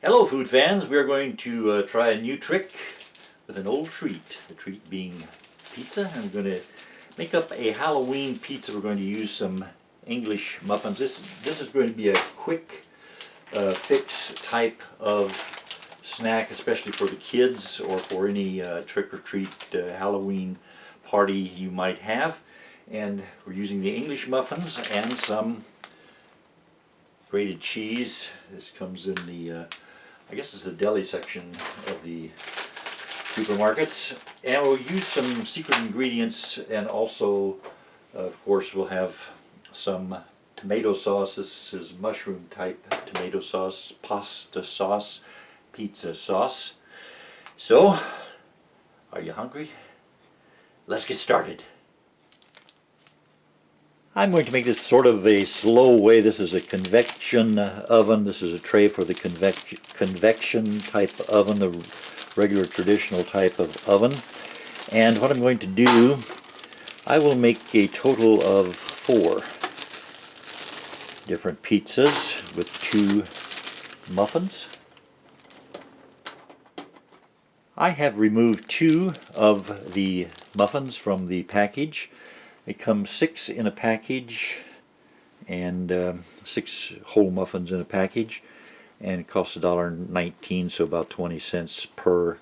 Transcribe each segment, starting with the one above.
Hello food fans, we are going to try a new trick with an old treat. The treat being pizza. I'm going to make up a Halloween pizza. We're going to use some English muffins. This is going to be a quick fix type of snack, especially for the kids or for any trick-or-treat Halloween party you might have. And we're using the English muffins and some grated cheese. This comes in the I guess it's the deli section of the supermarkets. And we'll use some secret ingredients, and also of course we'll have some tomato sauce. This is mushroom type tomato sauce, pasta sauce, pizza sauce. So, are you hungry? Let's get started. I'm going to make this sort of a slow way. This is a convection oven. This is a tray for the convection type oven, the regular traditional type of oven. And what I'm going to do, I will make a total of 4 different pizzas with 2 muffins. I have removed 2 of the muffins from the package. It comes 6 in a package, and 6 whole muffins in a package, and it costs $1.19, so about 20 cents per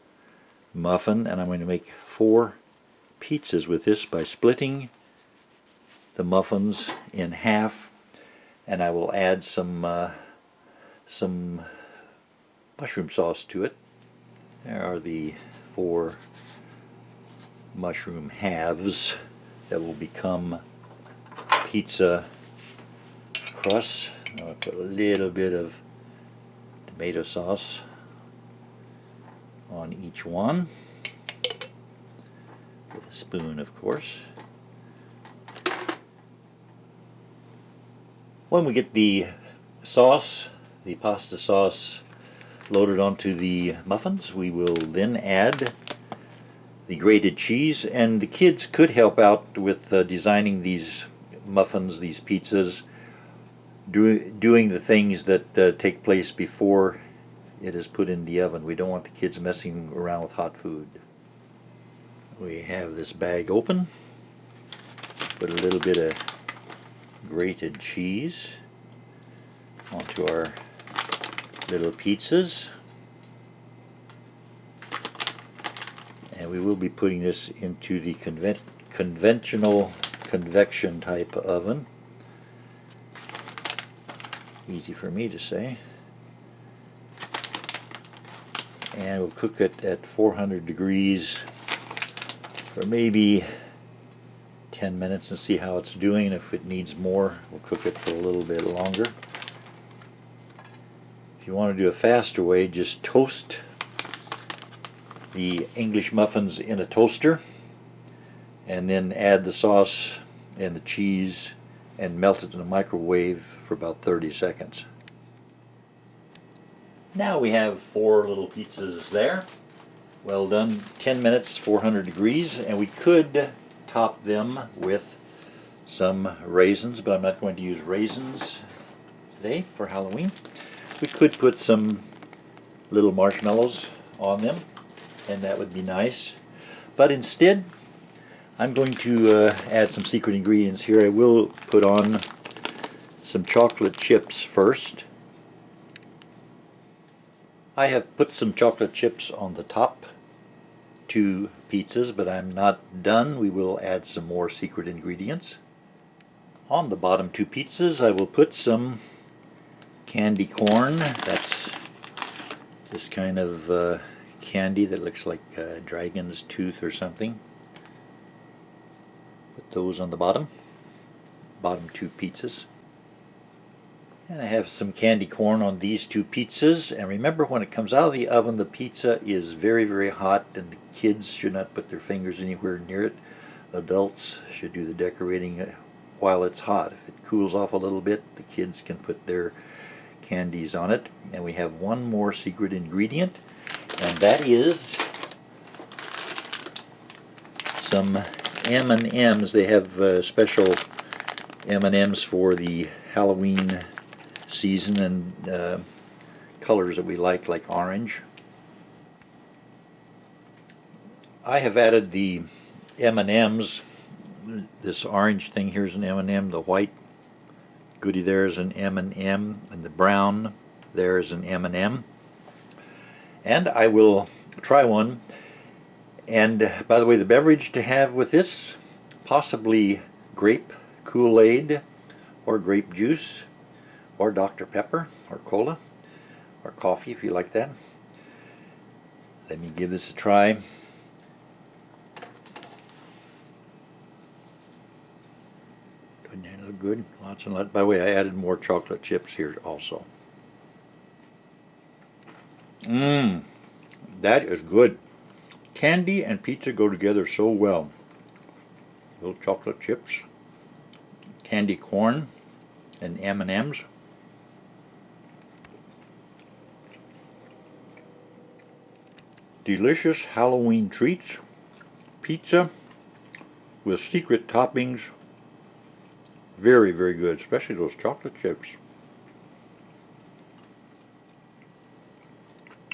muffin. And I'm going to make 4 pizzas with this by splitting the muffins in half, and I will add some mushroom sauce to it. There are the 4 mushroom halves that will become pizza crust. I'll put a little bit of tomato sauce on each one, with a spoon of course. When we get the sauce, the pasta sauce, loaded onto the muffins, we will then add the grated cheese, and the kids could help out with designing these muffins, these pizzas, doing the things that take place before it is put in the oven. We don't want the kids messing around with hot food. We have this bag open. Put a little bit of grated cheese onto our little pizzas. And we will be putting this into the conventional convection type oven. Easy for me to say. And we'll cook it at 400 degrees for maybe 10 minutes and see how it's doing. If it needs more, we'll cook it for a little bit longer. If you want to do a faster way, just toast the English muffins in a toaster, and then add the sauce and the cheese and melt it in a microwave for about 30 seconds. Now we have 4 little pizzas there. Well done. 10 minutes, 400 degrees, and we could top them with some raisins, but I'm not going to use raisins today for Halloween. We could put some little marshmallows on them, and that would be nice. But instead, I'm going to add some secret ingredients here. I will put on some chocolate chips first. I have put some chocolate chips on the top 2 pizzas, but I'm not done. We will add some more secret ingredients. On the bottom 2 pizzas, I will put some candy corn. That's this kind of candy that looks like a dragon's tooth or something. Put those on the bottom 2 pizzas. And I have some candy corn on these 2 pizzas. And remember, when it comes out of the oven, the pizza is very, very hot, and the kids should not put their fingers anywhere near it. Adults should do the decorating while it's hot. If it cools off a little bit, the kids can put their candies on it. And we have one more secret ingredient, and that is some M&Ms. They have special M&Ms for the Halloween season, and colors that we like orange. I have added the M&Ms. This orange thing here is an M&M. The white goodie there is an M&M, and the brown there is an M&M. And I will try one. And by the way, the beverage to have with this, possibly grape Kool-Aid, or grape juice, or Dr. Pepper, or cola, or coffee if you like that. Let me give this a try. Doesn't that look good? Lots and lots. By the way, I added more chocolate chips here also. Mmm, that is good. Candy and pizza go together so well. Little chocolate chips, candy corn, and M&Ms. Delicious Halloween treats. Pizza with secret toppings. Very, very good, especially those chocolate chips.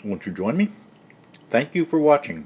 Won't you join me? Thank you for watching.